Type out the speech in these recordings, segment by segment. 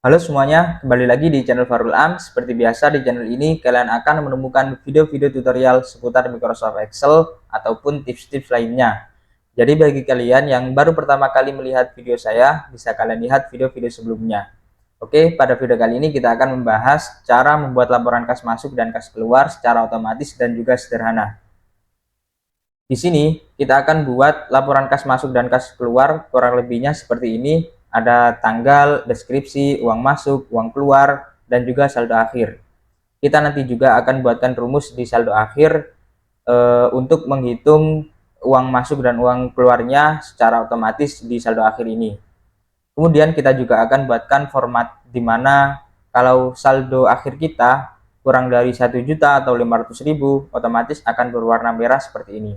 Halo semuanya, kembali lagi di channel Farul Am. Seperti biasa di channel ini kalian akan menemukan video-video tutorial seputar Microsoft Excel ataupun tips-tips lainnya. Jadi bagi kalian yang baru pertama kali melihat video saya, bisa kalian lihat video-video sebelumnya. Oke, pada video kali ini kita akan membahas cara membuat laporan kas masuk dan kas keluar secara otomatis dan juga sederhana. Di sini kita akan buat laporan kas masuk dan kas keluar kurang lebihnya seperti ini. Ada tanggal, deskripsi, uang masuk, uang keluar, dan juga saldo akhir. Kita nanti juga akan buatkan rumus di saldo akhir untuk menghitung uang masuk dan uang keluarnya secara otomatis di saldo akhir ini. Kemudian kita juga akan buatkan format di mana kalau saldo akhir kita kurang dari 1 juta atau 500.000, otomatis akan berwarna merah seperti ini.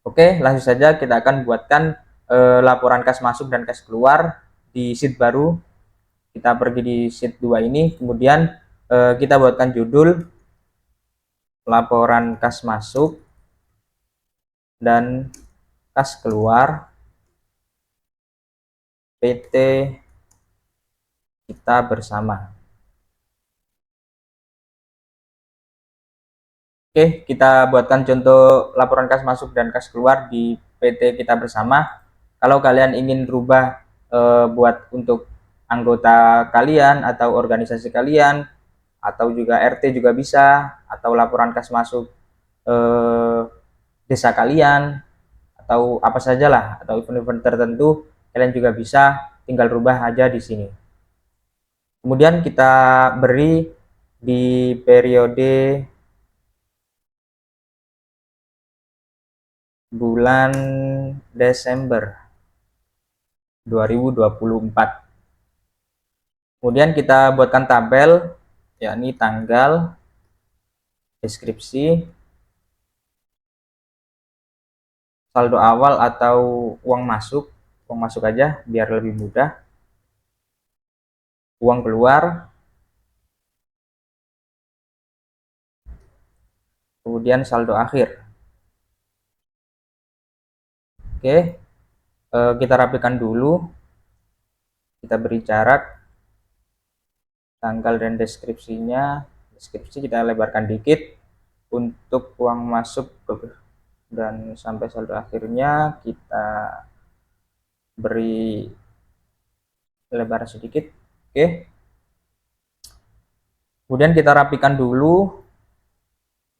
Oke, langsung saja kita akan buatkan laporan kas masuk dan kas keluar di sheet baru. Kita pergi di sheet 2 ini, kemudian kita buatkan judul laporan kas masuk dan kas keluar PT kita bersama. Oke, kita buatkan contoh laporan kas masuk dan kas keluar di PT kita bersama. Kalau kalian ingin rubah buat untuk anggota kalian atau organisasi kalian atau juga RT juga bisa, atau laporan kas masuk desa kalian atau apa sajalah, atau event-event tertentu, kalian juga bisa tinggal rubah aja di sini. Kemudian kita beri di periode bulan Desember 2024. Kemudian kita buatkan tabel, yakni tanggal, deskripsi, saldo awal atau uang masuk aja biar lebih mudah, uang keluar, kemudian saldo akhir. Oke, kita rapikan dulu. Kita beri jarak, tanggal dan deskripsinya. Deskripsi kita lebarkan dikit. Untuk uang masuk dan sampai saldo akhirnya kita beri lebar sedikit. Oke, kemudian kita rapikan dulu.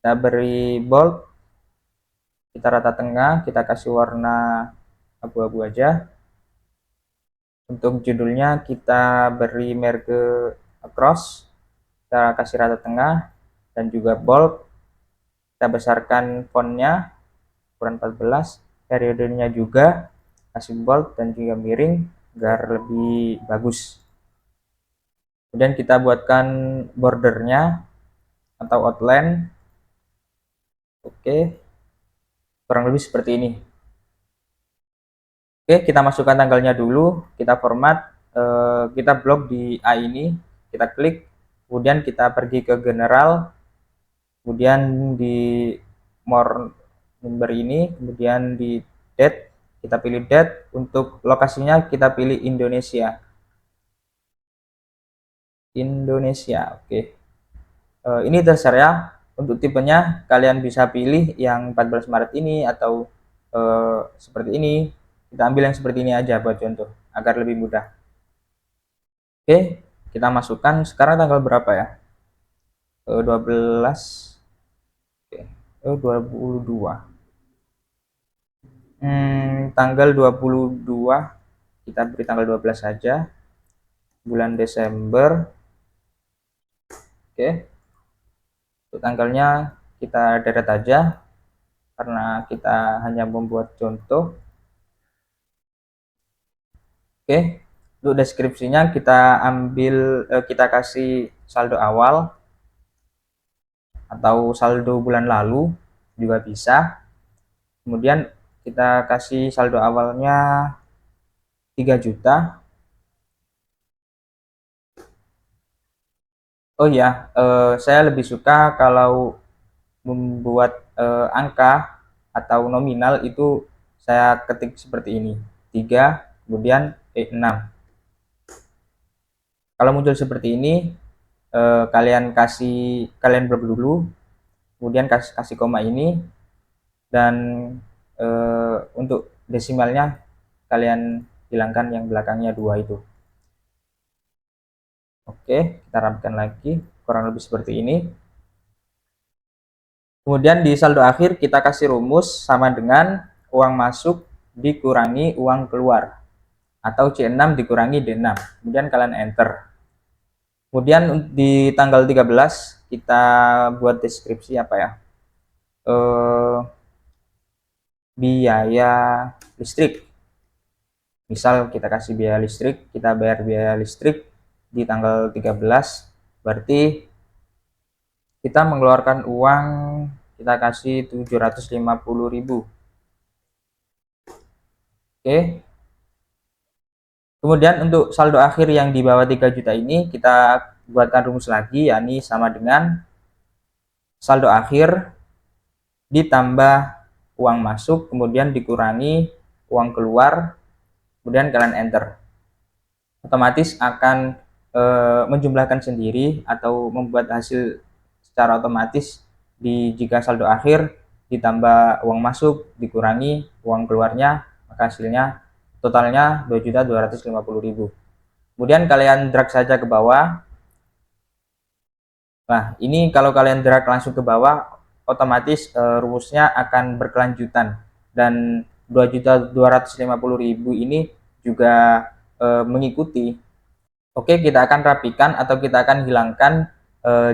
Kita beri bold, kita rata tengah, kita kasih warna abu-abu aja. Untuk judulnya kita beri merge across, kita kasih rata tengah dan juga bold. Kita besarkan fontnya ukuran 14, periodenya juga kasih bold dan juga miring agar lebih bagus. Kemudian kita buatkan bordernya atau outline. Oke, kurang lebih seperti ini. Oke, kita masukkan tanggalnya dulu, kita format, kita blok di A ini, kita klik, kemudian kita pergi ke general, kemudian di more number ini, kemudian di date, kita pilih date, untuk lokasinya kita pilih Indonesia. Oke. Ini terserah ya, untuk tipenya kalian bisa pilih yang 14 Maret ini atau seperti ini. Kita ambil yang seperti ini aja buat contoh agar lebih mudah. Oke, kita masukkan sekarang tanggal berapa ya? 12. Oke, 22. Tanggal 22 kita beri tanggal 12 saja. Bulan Desember. Oke. Untuk tanggalnya kita deret aja karena kita hanya membuat contoh. Oke, untuk deskripsinya kita ambil, kita kasih saldo awal atau saldo bulan lalu juga bisa. Kemudian kita kasih saldo awalnya 3 juta. Oh ya, saya lebih suka kalau membuat angka atau nominal itu saya ketik seperti ini, 3 kemudian 6. Kalau muncul seperti ini, kalian blok dulu, kemudian kasih koma ini, dan untuk desimalnya kalian hilangkan yang belakangnya 2 itu. Oke, kita rapikan lagi, kurang lebih seperti ini. Kemudian di saldo akhir kita kasih rumus sama dengan uang masuk dikurangi uang keluar, atau C6 dikurangi D6. Kemudian kalian enter. Kemudian di tanggal 13 kita buat deskripsi apa ya? Biaya listrik. Misal kita kasih biaya listrik, kita bayar biaya listrik di tanggal 13, berarti kita mengeluarkan uang, kita kasih 750.000. Oke. Kemudian untuk saldo akhir yang di bawah 3 juta ini kita buatkan rumus lagi, yakni sama dengan saldo akhir ditambah uang masuk, kemudian dikurangi uang keluar, kemudian kalian enter. Otomatis akan menjumlahkan sendiri atau membuat hasil secara otomatis jika saldo akhir ditambah uang masuk dikurangi uang keluarnya, maka hasilnya totalnya 2.250.000. Kemudian kalian drag saja ke bawah. Nah, ini kalau kalian drag langsung ke bawah, otomatis rumusnya akan berkelanjutan, dan 2.250.000 ini juga mengikuti. Oke, kita akan rapikan atau kita akan hilangkan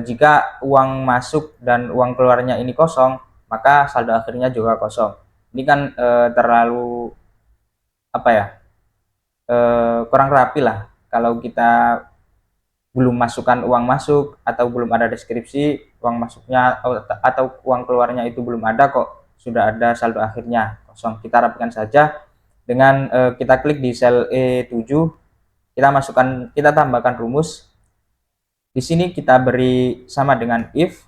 jika uang masuk dan uang keluarnya ini kosong, maka saldo akhirnya juga kosong. Ini kan terlalu apa ya? Kurang rapi lah kalau kita belum masukkan uang masuk atau belum ada deskripsi uang masuknya atau uang keluarnya itu belum ada kok sudah ada saldo akhirnya kosong. Kita rapikan saja dengan kita klik di sel E7, kita tambahkan rumus. Di sini kita beri sama dengan if,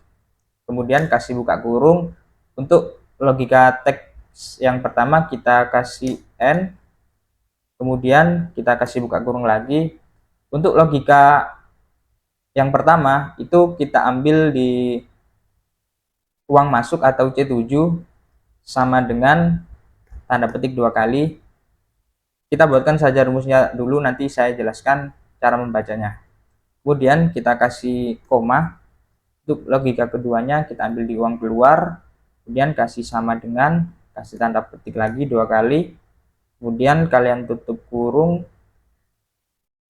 kemudian kasih buka kurung. Untuk logika teks yang pertama kita kasih n, kemudian kita kasih buka kurung lagi. Untuk logika yang pertama itu kita ambil di uang masuk atau C7 sama dengan tanda petik 2 kali. Kita buatkan saja rumusnya dulu, nanti saya jelaskan cara membacanya. Kemudian kita kasih koma. Untuk logika keduanya kita ambil di uang keluar, kemudian kasih sama dengan, kasih tanda petik lagi 2 kali, kemudian kalian tutup kurung,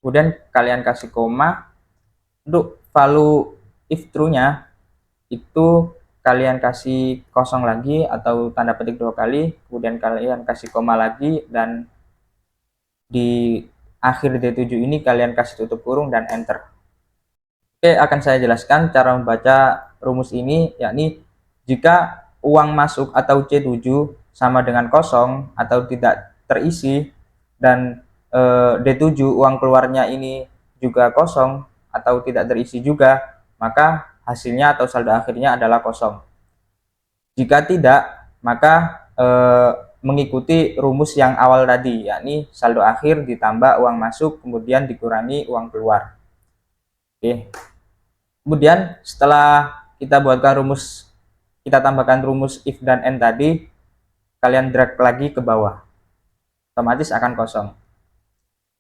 kemudian kalian kasih koma. Untuk value if true-nya itu kalian kasih kosong lagi atau tanda petik 2 kali, kemudian kalian kasih koma lagi, dan di akhir D7 ini kalian kasih tutup kurung dan enter. Oke, akan saya jelaskan cara membaca rumus ini, yakni jika uang masuk atau C7 sama dengan kosong atau tidak terisi, dan D7 uang keluarnya ini juga kosong atau tidak terisi juga, maka hasilnya atau saldo akhirnya adalah kosong. Jika tidak, maka mengikuti rumus yang awal tadi, yakni saldo akhir ditambah uang masuk kemudian dikurangi uang keluar. Oke. Kemudian setelah kita buatkan rumus, kita tambahkan rumus if dan n tadi, kalian drag lagi ke bawah, otomatis akan kosong.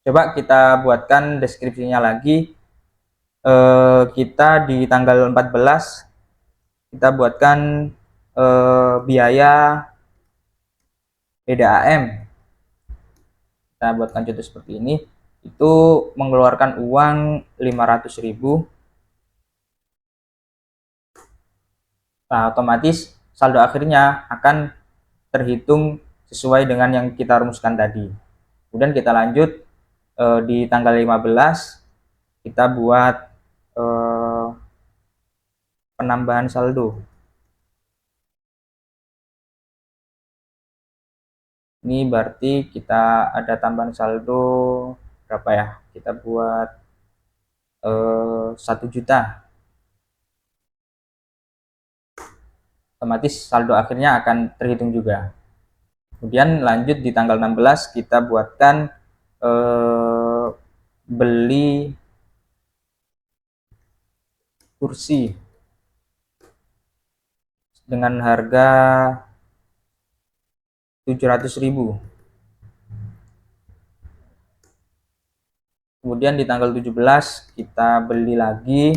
Coba kita buatkan deskripsinya lagi. Kita di tanggal 14 kita buatkan biaya PDAM. Kita buatkan contoh seperti ini, itu mengeluarkan uang 500.000. Nah, otomatis saldo akhirnya akan terhitung sesuai dengan yang kita rumuskan tadi. Kemudian kita lanjut di tanggal 15 kita buat penambahan saldo. Ini berarti kita ada tambahan saldo berapa ya? Kita buat 1 juta. Otomatis saldo akhirnya akan terhitung juga. Kemudian lanjut di tanggal 16 kita buatkan beli kursi dengan harga 700.000. Kemudian di tanggal 17 kita beli lagi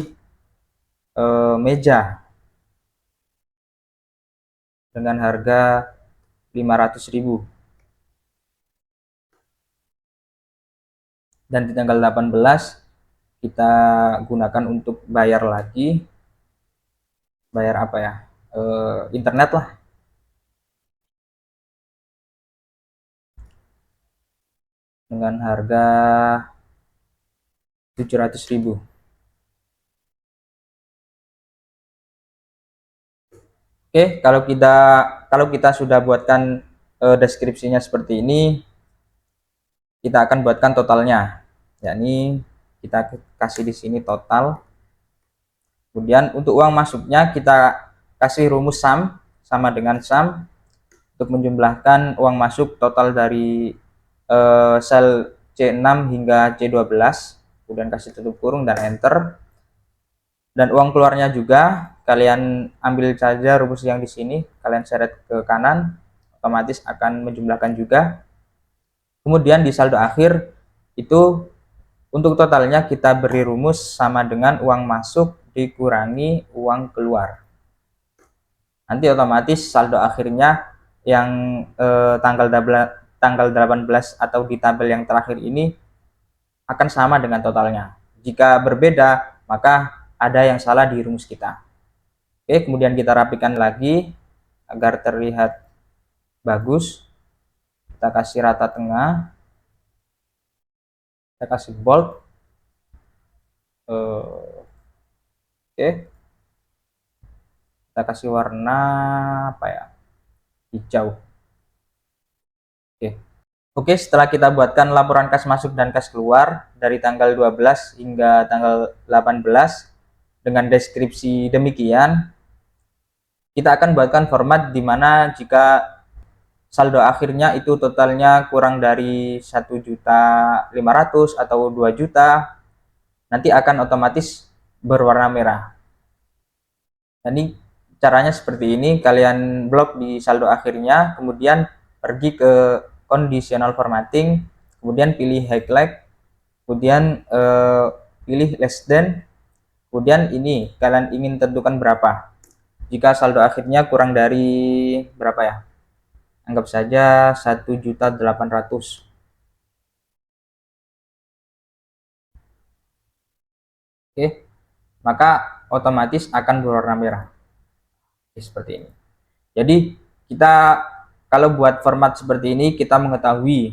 meja dengan harga 500.000. Dan di tanggal 18 kita gunakan untuk bayar lagi. Bayar apa ya? Internet lah. Dengan harga 700.000. Oke, kalau kita sudah buatkan deskripsinya seperti ini, kita akan buatkan totalnya. Yakni kita kasih di sini total. Kemudian untuk uang masuknya kita kasih rumus sum sama dengan sum untuk menjumlahkan uang masuk total dari sel C6 hingga C12. Kemudian kasih tutup kurung dan enter. Dan uang keluarnya juga kalian ambil saja rumus yang di sini, kalian seret ke kanan, otomatis akan menjumlahkan juga. Kemudian di saldo akhir itu untuk totalnya kita beri rumus sama dengan uang masuk dikurangi uang keluar. Nanti otomatis saldo akhirnya yang tanggal 18 atau di tabel yang terakhir ini akan sama dengan totalnya. Jika berbeda, maka ada yang salah di rumus kita. Oke, kemudian kita rapikan lagi agar terlihat bagus. Kita kasih rata tengah, kita kasih bold. Oke, kita kasih warna apa ya, hijau. Oke, setelah kita buatkan laporan kas masuk dan kas keluar dari tanggal 12 hingga tanggal 18 dengan deskripsi demikian, kita akan buatkan format di mana jika saldo akhirnya itu totalnya kurang dari 1.500.000 atau 2 juta, nanti akan otomatis berwarna merah. Jadi caranya seperti ini, kalian blok di saldo akhirnya, kemudian pergi ke conditional formatting, kemudian pilih highlight, kemudian pilih less than, kemudian ini kalian ingin tentukan berapa. Jika saldo akhirnya kurang dari berapa ya, anggap saja 1.800.000. Oke, maka otomatis akan berwarna merah seperti ini. Jadi kita kalau buat format seperti ini, kita mengetahui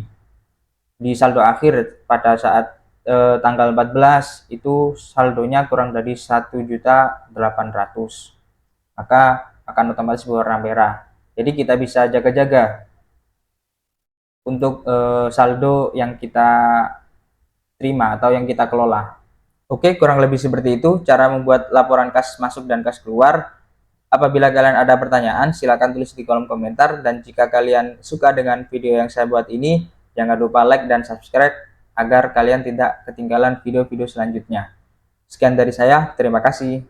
di saldo akhir pada saat tanggal 14 itu saldonya kurang dari 1.800.000, maka akan otomatis berwarna merah. Jadi kita bisa jaga-jaga untuk saldo yang kita terima atau yang kita kelola. Oke, kurang lebih seperti itu cara membuat laporan kas masuk dan kas keluar. Apabila kalian ada pertanyaan, silakan tulis di kolom komentar. Dan jika kalian suka dengan video yang saya buat ini, jangan lupa like dan subscribe agar kalian tidak ketinggalan video-video selanjutnya. Sekian dari saya, terima kasih.